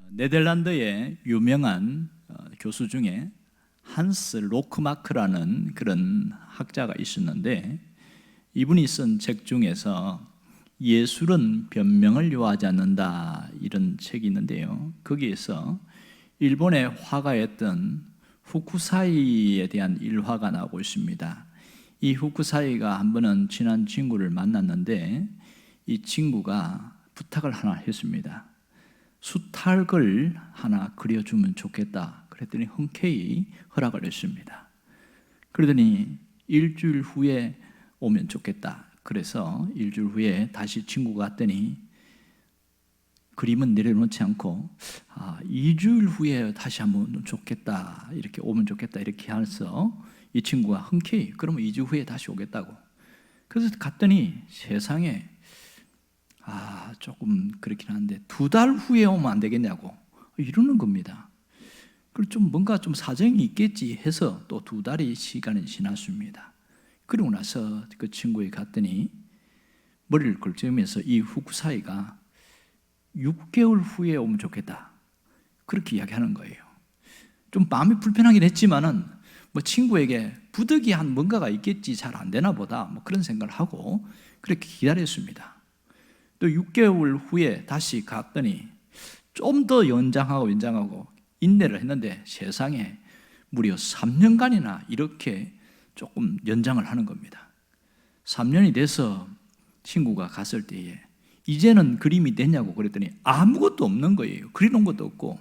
네덜란드의 유명한 교수 중에 한스 로크마크라는 그런 학자가 있었는데, 이분이 쓴 책 중에서 예술은 변명을 요하지 않는다, 이런 책이 있는데요, 거기에서 일본의 화가였던 후쿠사이에 대한 일화가 나오고 있습니다. 이 후쿠사이가 한 번은 친한 친구를 만났는데, 이 친구가 부탁을 하나 했습니다. 수탉을 하나 그려주면 좋겠다. 그랬더니 흔쾌히 허락을 했습니다. 그러더니 일주일 후에 오면 좋겠다. 그래서 일주일 후에 다시 친구가 왔더니 그림은 내려놓지 않고 2주일 후에 다시 한번 좋겠다, 이렇게 오면 좋겠다, 이렇게 해서 이 친구가 흔쾌히 그러면 2주 후에 다시 오겠다고. 그래서 갔더니 세상에 조금 그렇긴 한데 2달 후에 오면 안 되겠냐고 이러는 겁니다. 그리고 좀 뭔가 좀 사정이 있겠지 해서 또 2달이 시간이 지났습니다. 그러고 나서 그 친구에 갔더니 머리를 걸치면서 이 후쿠사이가 6개월 후에 오면 좋겠다, 그렇게 이야기하는 거예요. 좀 마음이 불편하긴 했지만은 친구에게 부득이한 뭔가가 있겠지, 잘 안 되나 보다, 그런 생각을 하고 그렇게 기다렸습니다. 또 6개월 후에 다시 갔더니 좀 더 연장하고 인내를 했는데 세상에 무려 3년간이나 이렇게 조금 연장을 하는 겁니다. 3년이 돼서 친구가 갔을 때에 이제는 그림이 됐냐고 그랬더니 아무것도 없는 거예요. 그려놓은 것도 없고.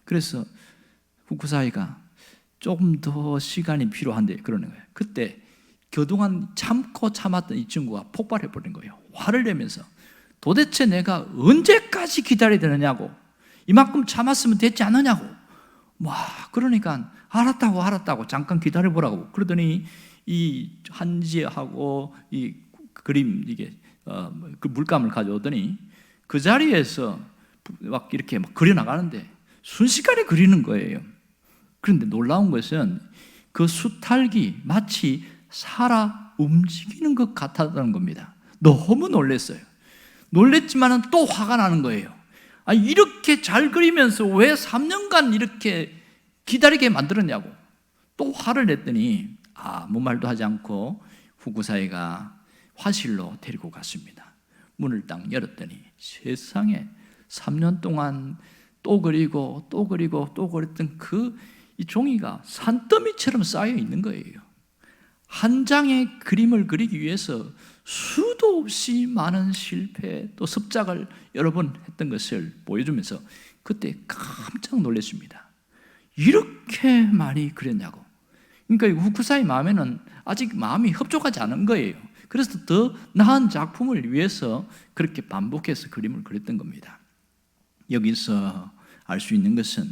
그래서 후쿠사이가 조금 더 시간이 필요한데 그러는 거예요. 그때 그동안 참고 참았던 이 친구가 폭발해버린 거예요. 화를 내면서 도대체 내가 언제까지 기다려야 되느냐고, 이만큼 참았으면 됐지 않느냐고. 그러니까 알았다고 잠깐 기다려보라고. 그러더니 이 한지하고 이 그림, 이게 그 물감을 가져오더니 그 자리에서 이렇게 그려나가는데 순식간에 그리는 거예요. 그런데 놀라운 것은 그 수탉이 마치 살아 움직이는 것 같았다는 겁니다. 너무 놀랐어요. 놀랬지만은 또 화가 나는 거예요. 이렇게 잘 그리면서 왜 3년간 이렇게 기다리게 만들었냐고. 또 화를 냈더니 아무 말도 하지 않고 후쿠사이가 화실로 데리고 갔습니다. 문을 딱 열었더니 세상에 3년 동안 또 그리고 그랬던 이 종이가 산더미처럼 쌓여 있는 거예요. 한 장의 그림을 그리기 위해서 수도 없이 많은 실패 또 습작을 여러 번 했던 것을 보여주면서 그때 깜짝 놀랐습니다. 이렇게 많이 그렸냐고. 그러니까 후쿠사이 마음에는 아직 마음이 흡족하지 않은 거예요. 그래서 더 나은 작품을 위해서 그렇게 반복해서 그림을 그렸던 겁니다. 여기서 알 수 있는 것은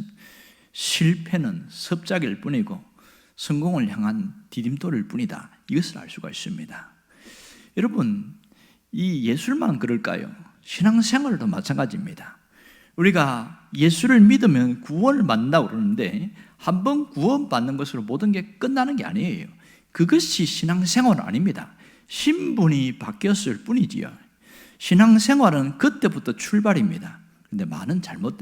실패는 습작일 뿐이고 성공을 향한 디딤돌일 뿐이다, 이것을 알 수가 있습니다. 여러분, 이 예술만 그럴까요? 신앙생활도 마찬가지입니다. 우리가 예수를 믿으면 구원을 받는다고 그러는데 한번 구원받는 것으로 모든 게 끝나는 게 아니에요. 그것이 신앙생활은 아닙니다. 신분이 바뀌었을 뿐이지요. 신앙생활은 그때부터 출발입니다. 그런데 많은 잘못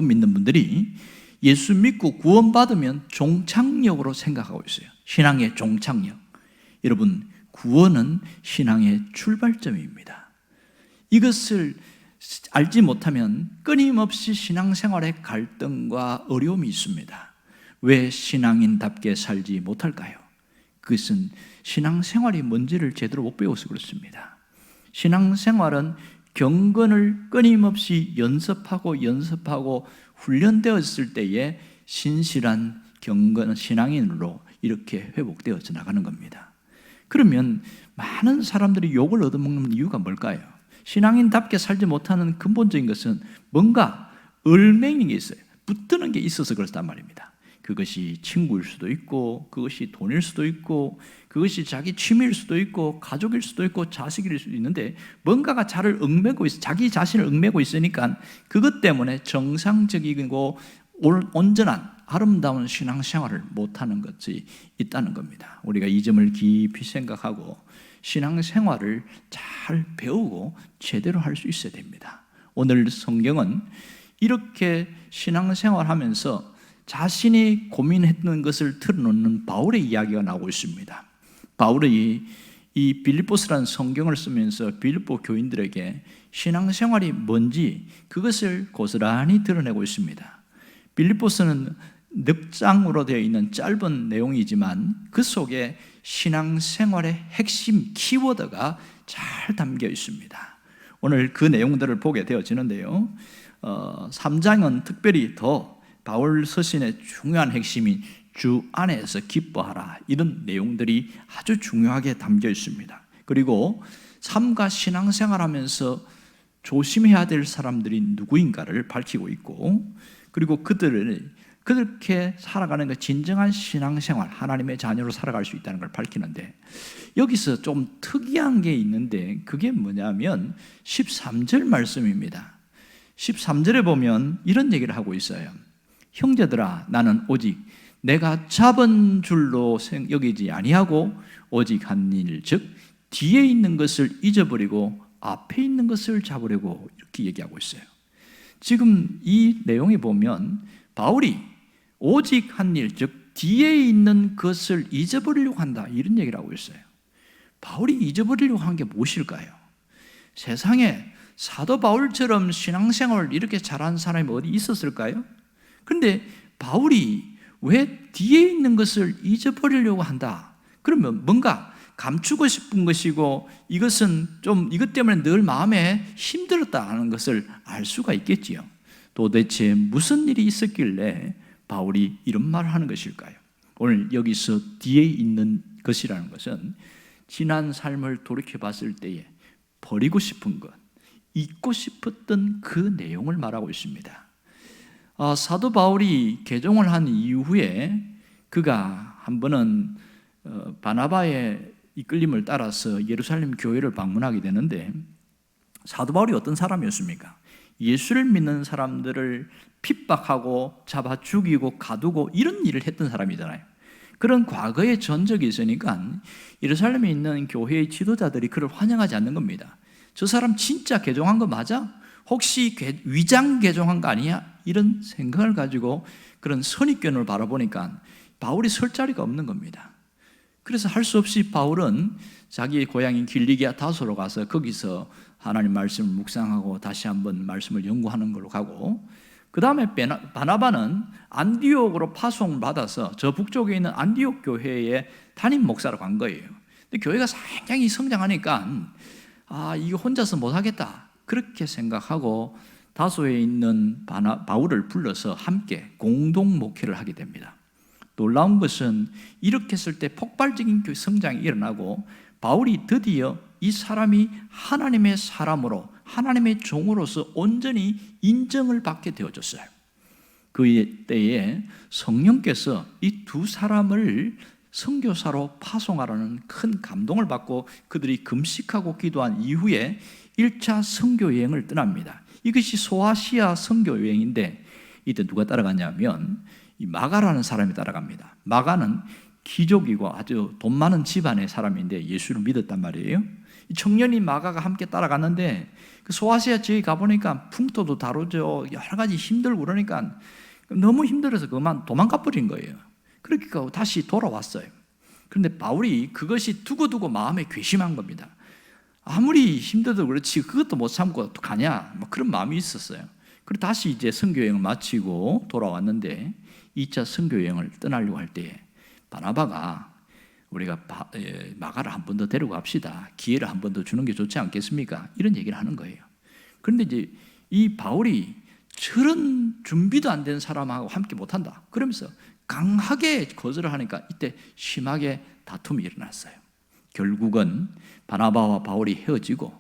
믿는 분들이 예수 믿고 구원받으면 종착역으로 생각하고 있어요. 신앙의 종착역. 여러분, 구원은 신앙의 출발점입니다. 이것을 알지 못하면 끊임없이 신앙생활에 갈등과 어려움이 있습니다. 왜 신앙인답게 살지 못할까요? 그것은 신앙생활이 뭔지를 제대로 못 배워서 그렇습니다. 신앙생활은 경건을 끊임없이 연습하고 훈련되었을 때에 신실한 경건 신앙인으로 이렇게 회복되어져 나가는 겁니다. 그러면 많은 사람들이 욕을 얻어먹는 이유가 뭘까요? 신앙인답게 살지 못하는 근본적인 것은 뭔가 얼매이는 게 있어요. 붙드는 게 있어서 그렇단 말입니다. 그것이 친구일 수도 있고, 그것이 돈일 수도 있고, 그것이 자기 취미일 수도 있고, 가족일 수도 있고, 자식일 수도 있는데 뭔가가 자기 자신을 얽매고 있으니까 그것 때문에 정상적이고 온전한 아름다운 신앙생활을 못하는 것이 있다는 겁니다. 우리가 이 점을 깊이 생각하고 신앙생활을 잘 배우고 제대로 할 수 있어야 됩니다. 오늘 성경은 이렇게 신앙생활하면서 자신이 고민했던 것을 털어놓는 바울의 이야기가 나오고 있습니다. 바울이 이 빌립보스라는 성경을 쓰면서 빌립보 교인들에게 신앙생활이 뭔지 그것을 고스란히 드러내고 있습니다. 빌립보스는 넉 장으로 되어 있는 짧은 내용이지만 그 속에 신앙생활의 핵심 키워드가 잘 담겨 있습니다. 오늘 그 내용들을 보게 되어지는데요, 3장은 특별히 더 바울 서신의 중요한 핵심인 주 안에서 기뻐하라, 이런 내용들이 아주 중요하게 담겨 있습니다. 그리고 삶과 신앙생활하면서 조심해야 될 사람들이 누구인가를 밝히고 있고, 그리고 그들을 그렇게 살아가는 그 진정한 신앙생활, 하나님의 자녀로 살아갈 수 있다는 걸 밝히는데, 여기서 좀 특이한 게 있는데 그게 뭐냐면 13절 말씀입니다. 13절에 보면 이런 얘기를 하고 있어요. 형제들아, 나는 오직 내가 잡은 줄로 여기지 아니하고 오직 한 일, 즉 뒤에 있는 것을 잊어버리고 앞에 있는 것을 잡으려고, 이렇게 얘기하고 있어요. 지금 이 내용에 보면 바울이 오직 한 일, 즉 뒤에 있는 것을 잊어버리려고 한다, 이런 얘기를 하고 있어요. 바울이 잊어버리려고 한 게 무엇일까요? 세상에 사도 바울처럼 신앙생활을 이렇게 잘한 사람이 어디 있었을까요? 그런데 바울이 왜 뒤에 있는 것을 잊어버리려고 한다? 그러면 뭔가 감추고 싶은 것이고, 이것은 좀 이것 때문에 늘 마음에 힘들었다는 것을 알 수가 있겠지요. 도대체 무슨 일이 있었길래 바울이 이런 말을 하는 것일까요? 오늘 여기서 뒤에 있는 것이라는 것은 지난 삶을 돌이켜 봤을 때에 버리고 싶은 것, 잊고 싶었던 그 내용을 말하고 있습니다. 사도 바울이 개종을 한 이후에 그가 한 번은 바나바의 이끌림을 따라서 예루살렘 교회를 방문하게 되는데, 사도 바울이 어떤 사람이었습니까? 예수를 믿는 사람들을 핍박하고 잡아 죽이고 가두고 이런 일을 했던 사람이잖아요. 그런 과거의 전적이 있으니까 예루살렘에 있는 교회의 지도자들이 그를 환영하지 않는 겁니다. 저 사람 진짜 개종한 거 맞아? 혹시 위장 개종한 거 아니야? 이런 생각을 가지고 그런 선입견을 바라보니까 바울이 설 자리가 없는 겁니다. 그래서 할 수 없이 바울은 자기의 고향인 길리기아 다소로 가서 거기서 하나님 말씀을 묵상하고 다시 한번 말씀을 연구하는 걸로 가고, 그 다음에 바나바는 안디옥으로 파송을 받아서 저 북쪽에 있는 안디옥 교회에 담임 목사로 간 거예요. 근데 교회가 굉장히 성장하니까 이거 혼자서 못하겠다, 그렇게 생각하고 다소에 있는 바울을 불러서 함께 공동 목회를 하게 됩니다. 놀라운 것은 이렇게 했을 때 폭발적인 성장이 일어나고 바울이 드디어 이 사람이 하나님의 사람으로, 하나님의 종으로서 온전히 인정을 받게 되어졌어요. 그 때에 성령께서 이 두 사람을 선교사로 파송하라는 큰 감동을 받고 그들이 금식하고 기도한 이후에 1차 선교 여행을 떠납니다. 이것이 소아시아 선교 여행인데, 이때 누가 따라갔냐면 이 마가라는 사람이 따라갑니다. 마가는 귀족이고 아주 돈 많은 집안의 사람인데 예수를 믿었단 말이에요. 이 청년이 마가가 함께 따라갔는데 그 소아시아 지역에 가보니까 풍토도 다르죠, 여러 가지 힘들고 그러니까 너무 힘들어서 그만 도망가 버린 거예요. 그러니까 다시 돌아왔어요. 그런데 바울이 그것이 두고두고 마음에 괘씸한 겁니다. 아무리 힘들어도 그렇지 그것도 못 참고 가냐, 그런 마음이 있었어요. 그리고 다시 이제 선교여행을 마치고 돌아왔는데 2차 선교여행을 떠나려고 할 때에 바나바가 우리가 마가를 한 번 더 데리고 갑시다, 기회를 한 번 더 주는 게 좋지 않겠습니까? 이런 얘기를 하는 거예요. 그런데 이제 이 바울이 저런 준비도 안 된 사람하고 함께 못한다 그러면서 강하게 거절을 하니까 이때 심하게 다툼이 일어났어요. 결국은 바나바와 바울이 헤어지고,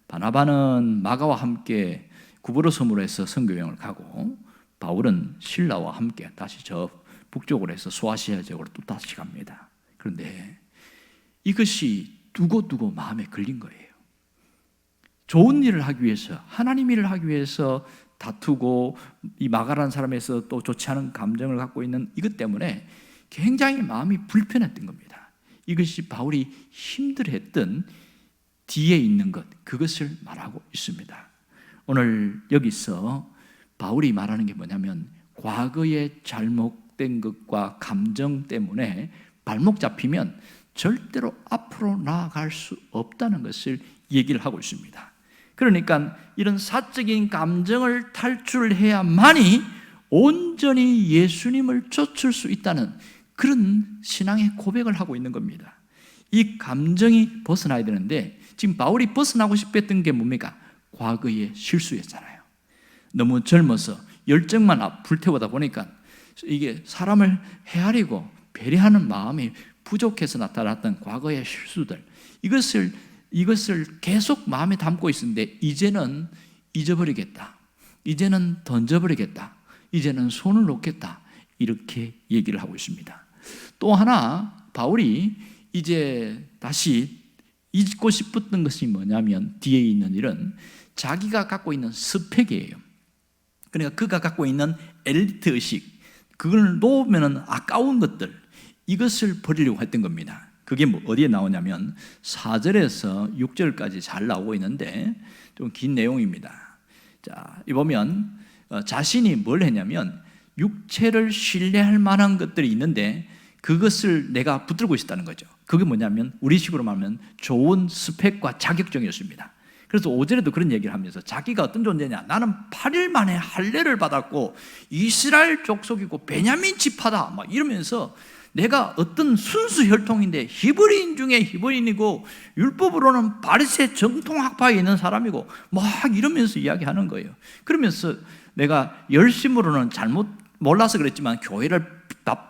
바나바는 마가와 함께 구브로 섬으로 해서 선교여행을 가고, 바울은 실라와 함께 다시 저 북쪽으로 해서 소아시아 지역으로 또 다시 갑니다. 그런데 이것이 두고두고 마음에 걸린 거예요. 좋은 일을 하기 위해서, 하나님 일을 하기 위해서 다투고, 이 마가라는 사람에서 또 좋지 않은 감정을 갖고 있는 이것 때문에 굉장히 마음이 불편했던 겁니다. 이것이 바울이 힘들어했던 뒤에 있는 것, 그것을 말하고 있습니다. 오늘 여기서 바울이 말하는 게 뭐냐면 과거에 잘못된 것과 감정 때문에 발목 잡히면 절대로 앞으로 나아갈 수 없다는 것을 얘기를 하고 있습니다. 그러니까 이런 사적인 감정을 탈출해야만이 온전히 예수님을 쫓을 수 있다는 그런 신앙의 고백을 하고 있는 겁니다. 이 감정이 벗어나야 되는데 지금 바울이 벗어나고 싶었던 게 뭡니까? 과거의 실수였잖아요. 너무 젊어서 열정만 불태우다 보니까 이게 사람을 헤아리고 배려하는 마음이 부족해서 나타났던 과거의 실수들, 이것을 계속 마음에 담고 있었는데 이제는 잊어버리겠다, 이제는 던져버리겠다, 이제는 손을 놓겠다, 이렇게 얘기를 하고 있습니다. 또 하나 바울이 이제 다시 잊고 싶었던 것이 뭐냐면 뒤에 있는 일은 자기가 갖고 있는 스펙이에요. 그러니까 그가 갖고 있는 엘리트 의식, 그걸 놓으면 아까운 것들, 이것을 버리려고 했던 겁니다. 그게 어디에 나오냐면 4절에서 6절까지 잘 나오고 있는데 좀 긴 내용입니다. 자, 이 보면 자신이 뭘 했냐면 육체를 신뢰할 만한 것들이 있는데 그것을 내가 붙들고 있었다는 거죠. 그게 뭐냐면 우리식으로 말하면 좋은 스펙과 자격증이었습니다. 그래서 5절에도 그런 얘기를 하면서 자기가 어떤 존재냐, 나는 8일 만에 할례를 받았고 이스라엘 족속이고 베냐민 지파다 막 이러면서 내가 어떤 순수 혈통인데 히브리인 중에 히브리인이고 율법으로는 바리새 정통학파에 있는 사람이고 막 이러면서 이야기하는 거예요. 그러면서 내가 열심으로는 잘못 몰라서 그랬지만 교회를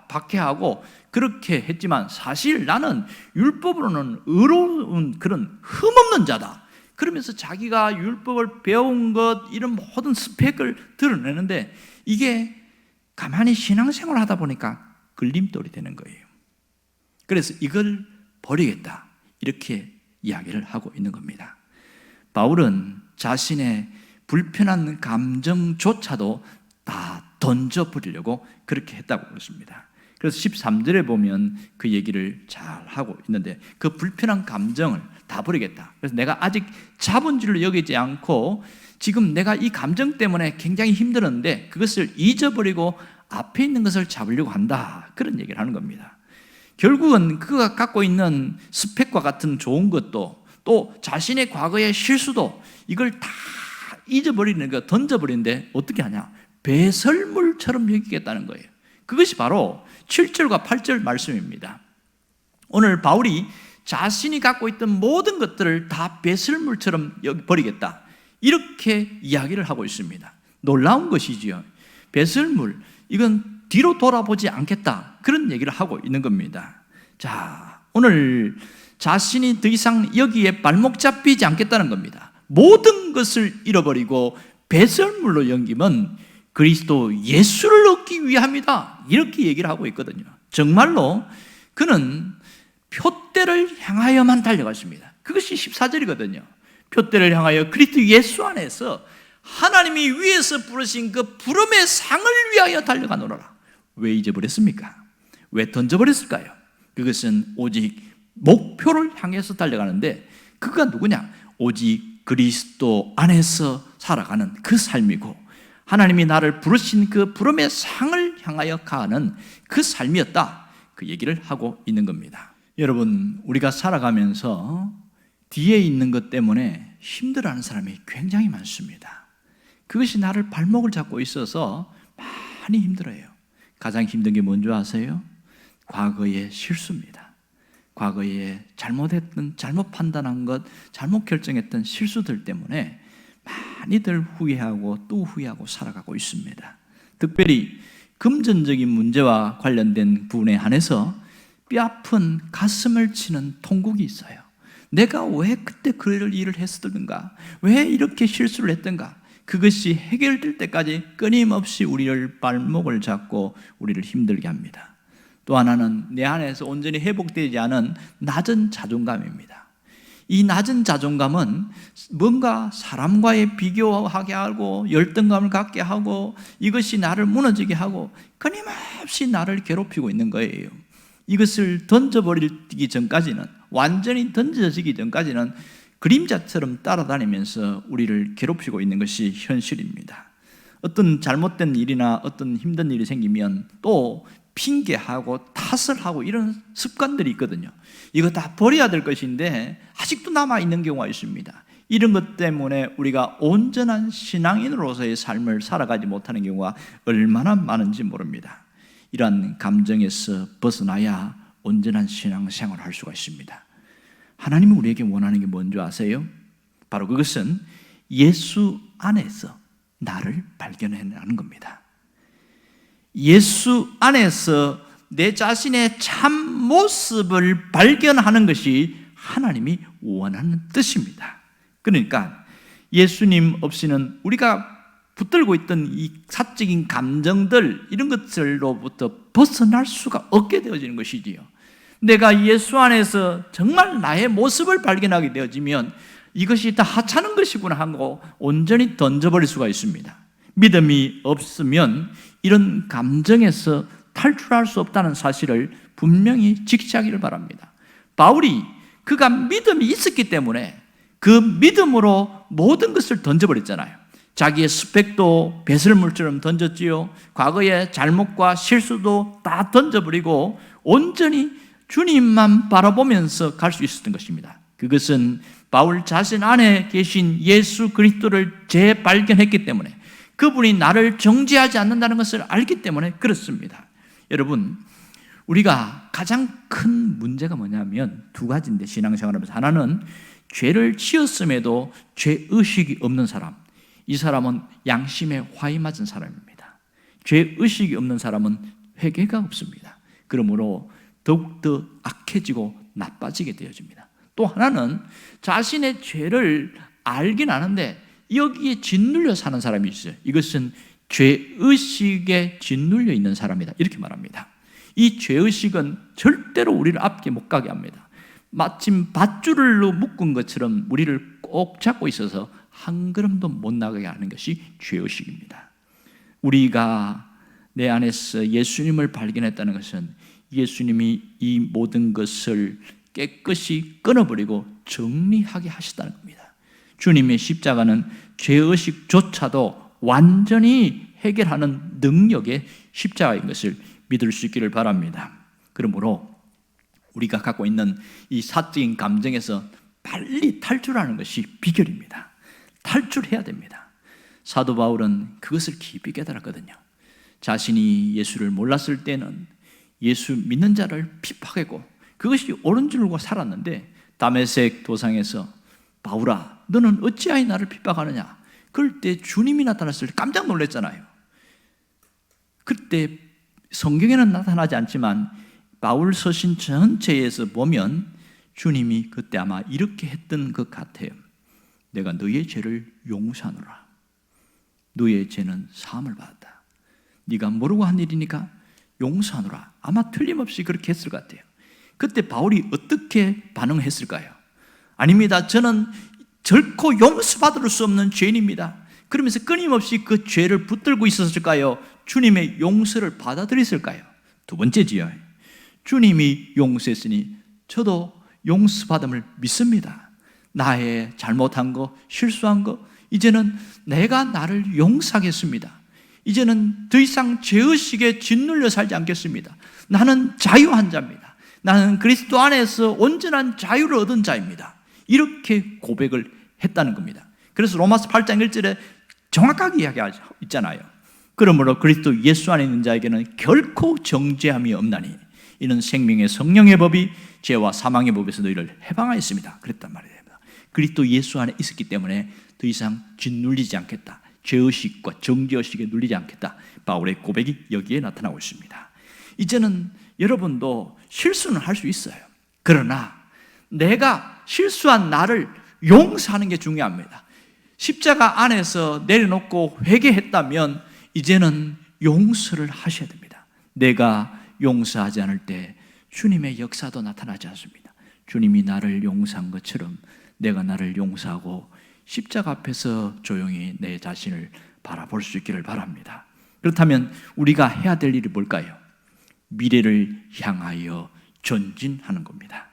박해하고 그렇게 했지만 사실 나는 율법으로는 의로운 그런 흠없는 자다. 그러면서 자기가 율법을 배운 것 이런 모든 스펙을 드러내는데 이게 가만히 신앙생활을 하다 보니까 걸림돌이 되는 거예요. 그래서 이걸 버리겠다 이렇게 이야기를 하고 있는 겁니다. 바울은 자신의 불편한 감정조차도 다 던져버리려고 그렇게 했다고 그랬습니다. 그래서 13절에 보면 그 얘기를 잘 하고 있는데 그 불편한 감정을 다 버리겠다. 그래서 내가 아직 자본주의를 여기지 않고 지금 내가 이 감정 때문에 굉장히 힘들었는데 그것을 잊어버리고 앞에 있는 것을 잡으려고 한다. 그런 얘기를 하는 겁니다. 결국은 그가 갖고 있는 스펙과 같은 좋은 것도 또 자신의 과거의 실수도 이걸 다 잊어버리는 거, 던져버리는데 어떻게 하냐? 배설물처럼 여기겠다는 거예요. 그것이 바로 7절과 8절 말씀입니다. 오늘 바울이 자신이 갖고 있던 모든 것들을 다 배설물처럼 버리겠다 이렇게 이야기를 하고 있습니다. 놀라운 것이지요. 배설물, 이건 뒤로 돌아보지 않겠다 그런 얘기를 하고 있는 겁니다. 자, 오늘 자신이 더 이상 여기에 발목 잡히지 않겠다는 겁니다. 모든 것을 잃어버리고 배설물로 여기면 그리스도 예수를 얻기 위함이다 이렇게 얘기를 하고 있거든요. 정말로 그는 표대를 향하여만 달려갔습니다. 그것이 14절이거든요. 표대를 향하여 그리스도 예수 안에서 하나님이 위에서 부르신 그 부름의 상을 위하여 달려가노라. 왜 잊어버렸습니까? 왜 던져버렸을까요? 그것은 오직 목표를 향해서 달려가는데 그가 누구냐? 오직 그리스도 안에서 살아가는 그 삶이고 하나님이 나를 부르신 그 부름의 상을 향하여 가는 그 삶이었다. 그 얘기를 하고 있는 겁니다. 여러분, 우리가 살아가면서 뒤에 있는 것 때문에 힘들어하는 사람이 굉장히 많습니다. 그것이 나를 발목을 잡고 있어서 많이 힘들어요. 가장 힘든 게 뭔지 아세요? 과거의 실수입니다. 과거에 잘못 판단한 것, 잘못 결정했던 실수들 때문에 많이들 후회하고 또 후회하고 살아가고 있습니다. 특별히 금전적인 문제와 관련된 부분에 한해서 뼈아픈 가슴을 치는 통곡이 있어요. 내가 왜 그때 그럴 일을 했었던가? 왜 이렇게 실수를 했던가? 그것이 해결될 때까지 끊임없이 우리를 발목을 잡고 우리를 힘들게 합니다. 또 하나는 내 안에서 온전히 회복되지 않은 낮은 자존감입니다. 이 낮은 자존감은 뭔가 사람과의 비교하게 하고 열등감을 갖게 하고 이것이 나를 무너지게 하고 끊임없이 나를 괴롭히고 있는 거예요. 이것을 던져버리기 전까지는, 완전히 던져지기 전까지는 그림자처럼 따라다니면서 우리를 괴롭히고 있는 것이 현실입니다. 어떤 잘못된 일이나 어떤 힘든 일이 생기면 또 핑계하고 탓을 하고 이런 습관들이 있거든요. 이거 다 버려야 될 것인데 아직도 남아있는 경우가 있습니다. 이런 것 때문에 우리가 온전한 신앙인으로서의 삶을 살아가지 못하는 경우가 얼마나 많은지 모릅니다. 이러한 감정에서 벗어나야 온전한 신앙생활을 할 수가 있습니다. 하나님이 우리에게 원하는 게 뭔지 아세요? 바로 그것은 예수 안에서 나를 발견해내는 겁니다. 예수 안에서 내 자신의 참 모습을 발견하는 것이 하나님이 원하는 뜻입니다. 그러니까 예수님 없이는 우리가 붙들고 있던 이 사적인 감정들 이런 것들로부터 벗어날 수가 없게 되어지는 것이지요. 내가 예수 안에서 정말 나의 모습을 발견하게 되어지면 이것이 다 하찮은 것이구나 하고 온전히 던져버릴 수가 있습니다. 믿음이 없으면 이런 감정에서 탈출할 수 없다는 사실을 분명히 직시하기를 바랍니다. 바울이 그가 믿음이 있었기 때문에 그 믿음으로 모든 것을 던져버렸잖아요. 자기의 스펙도 배설물처럼 던졌지요. 과거의 잘못과 실수도 다 던져버리고 온전히 주님만 바라보면서 갈 수 있었던 것입니다. 그것은 바울 자신 안에 계신 예수 그리스도를 재발견했기 때문에, 그분이 나를 정죄하지 않는다는 것을 알기 때문에 그렇습니다. 여러분, 우리가 가장 큰 문제가 뭐냐면 두 가지인데, 신앙생활하면서 하나는 죄를 지었음에도 죄의식이 없는 사람, 이 사람은 양심에 화이 맞은 사람입니다. 죄의식이 없는 사람은 회개가 없습니다. 그러므로 더욱더 악해지고 나빠지게 되어집니다. 또 하나는 자신의 죄를 알긴 아는데 여기에 짓눌려 사는 사람이 있어요. 이것은 죄의식에 짓눌려 있는 사람이다, 이렇게 말합니다. 이 죄의식은 절대로 우리를 앞에 못 가게 합니다. 마침 밧줄로 묶은 것처럼 우리를 꼭 잡고 있어서 한 걸음도 못 나가게 하는 것이 죄의식입니다. 우리가 내 안에서 예수님을 발견했다는 것은 예수님이 이 모든 것을 깨끗이 끊어버리고 정리하게 하셨다는 겁니다. 주님의 십자가는 죄의식조차도 완전히 해결하는 능력의 십자가인 것을 믿을 수 있기를 바랍니다. 그러므로 우리가 갖고 있는 이 사적인 감정에서 빨리 탈출하는 것이 비결입니다. 탈출해야 됩니다. 사도 바울은 그것을 깊이 깨달았거든요. 자신이 예수를 몰랐을 때는 예수 믿는 자를 핍박했고 그것이 옳은 줄 알고 살았는데, 다메섹 도상에서 바울아, 너는 어찌하여 나를 핍박하느냐? 그럴 때 주님이 나타났을 때 깜짝 놀랐잖아요. 그때 성경에는 나타나지 않지만 바울 서신 전체에서 보면 주님이 그때 아마 이렇게 했던 것 같아요. 내가 너의 죄를 용서하노라. 너의 죄는 사함을 받았다. 네가 모르고 한 일이니까 용서하노라. 아마 틀림없이 그렇게 했을 것 같아요. 그때 바울이 어떻게 반응했을까요? 아닙니다. 저는 결코 용서받을 수 없는 죄인입니다. 그러면서 끊임없이 그 죄를 붙들고 있었을까요? 주님의 용서를 받아들였을까요? 두 번째지요. 주님이 용서했으니 저도 용서받음을 믿습니다. 나의 잘못한 거, 실수한 거, 이제는 내가 나를 용서하겠습니다. 이제는 더 이상 죄의식에 짓눌려 살지 않겠습니다. 나는 자유한 자입니다. 나는 그리스도 안에서 온전한 자유를 얻은 자입니다. 이렇게 고백을 했다는 겁니다. 그래서 로마서 8장 1절에 정확하게 이야기하고 있잖아요. 그러므로 그리스도 예수 안에 있는 자에게는 결코 정죄함이 없나니 이는 생명의 성령의 법이 죄와 사망의 법에서 너희를 해방하였습니다. 그랬단 말이에요. 그리스도 예수 안에 있었기 때문에 더 이상 짓눌리지 않겠다. 죄의식과 정죄의식에 눌리지 않겠다. 바울의 고백이 여기에 나타나고 있습니다. 이제는 여러분도 실수는 할 수 있어요. 그러나 내가 실수한 나를 용서하는 게 중요합니다. 십자가 안에서 내려놓고 회개했다면 이제는 용서를 하셔야 됩니다. 내가 용서하지 않을 때 주님의 역사도 나타나지 않습니다. 주님이 나를 용서한 것처럼 내가 나를 용서하고 십자가 앞에서 조용히 내 자신을 바라볼 수 있기를 바랍니다. 그렇다면 우리가 해야 될 일이 뭘까요? 미래를 향하여 전진하는 겁니다.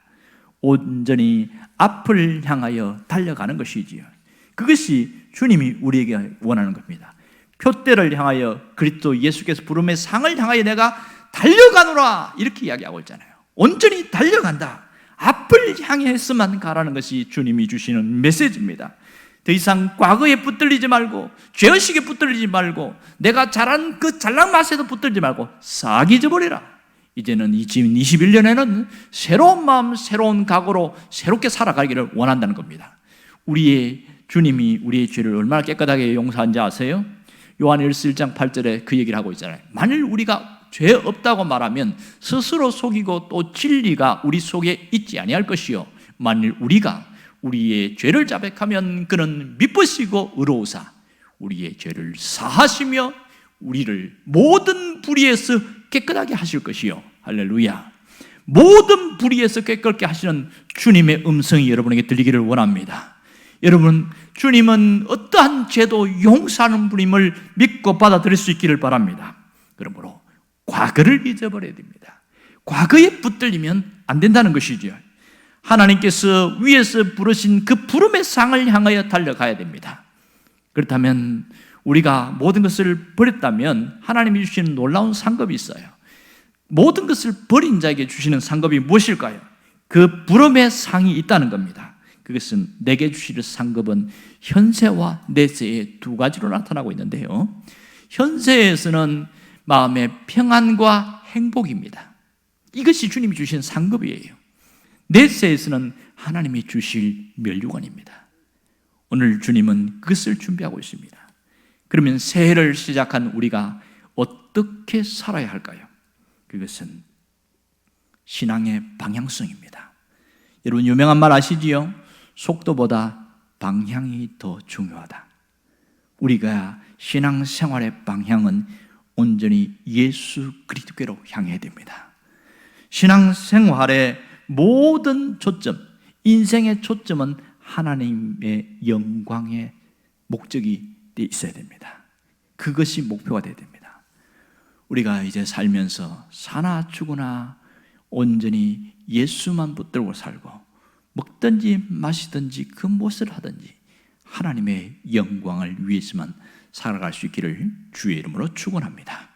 온전히 앞을 향하여 달려가는 것이지요. 그것이 주님이 우리에게 원하는 겁니다. 표대를 향하여 그리스도 예수께서 부름의 상을 향하여 내가 달려가노라 이렇게 이야기하고 있잖아요. 온전히 달려간다. 앞을 향해서만 가라는 것이 주님이 주시는 메시지입니다. 더 이상 과거에 붙들리지 말고 죄의식에 붙들리지 말고 내가 잘한 그 잘난 맛에도 붙들지 말고 싹 잊어버리라. 이제는 이 지금 21년에는 새로운 마음 새로운 각오로 새롭게 살아가기를 원한다는 겁니다. 우리의 주님이 우리의 죄를 얼마나 깨끗하게 용서한지 아세요? 요한일서 1장 8절에 그 얘기를 하고 있잖아요. 만일 우리가 죄 없다고 말하면 스스로 속이고 또 진리가 우리 속에 있지 아니할 것이요 만일 우리가 우리의 죄를 자백하면 그는 미쁘시고 의로우사 우리의 죄를 사하시며 우리를 모든 불의에서 깨끗하게 하실 것이요. 할렐루야. 모든 불의에서 깨끗게 하시는 주님의 음성이 여러분에게 들리기를 원합니다. 여러분, 주님은 어떠한 죄도 용서하는 분임을 믿고 받아들일 수 있기를 바랍니다. 그러므로 과거를 잊어버려야 됩니다. 과거에 붙들리면 안 된다는 것이죠. 하나님께서 위에서 부르신 그 부름의 상을 향하여 달려가야 됩니다. 그렇다면 우리가 모든 것을 버렸다면 하나님이 주시는 놀라운 상급이 있어요. 모든 것을 버린 자에게 주시는 상급이 무엇일까요? 그 부름의 상이 있다는 겁니다. 그것은 내게 주실 상급은 현세와 내세의 두 가지로 나타나고 있는데요. 현세에서는 마음의 평안과 행복입니다. 이것이 주님이 주신 상급이에요. 내세에서는 하나님이 주실 멸류관입니다. 오늘 주님은 그것을 준비하고 있습니다. 그러면 새해를 시작한 우리가 어떻게 살아야 할까요? 그것은 신앙의 방향성입니다. 여러분 유명한 말 아시지요? 속도보다 방향이 더 중요하다. 우리가 신앙생활의 방향은 온전히 예수 그리스도께로 향해야 됩니다. 신앙생활의 모든 초점, 인생의 초점은 하나님의 영광의 목적이 있어야 됩니다. 그것이 목표가 되어야 됩니다. 우리가 이제 살면서 사나 죽으나 온전히 예수만 붙들고 살고 먹든지 마시든지 그 무엇을 하든지 하나님의 영광을 위해서만 살아갈 수 있기를 주의 이름으로 축원합니다.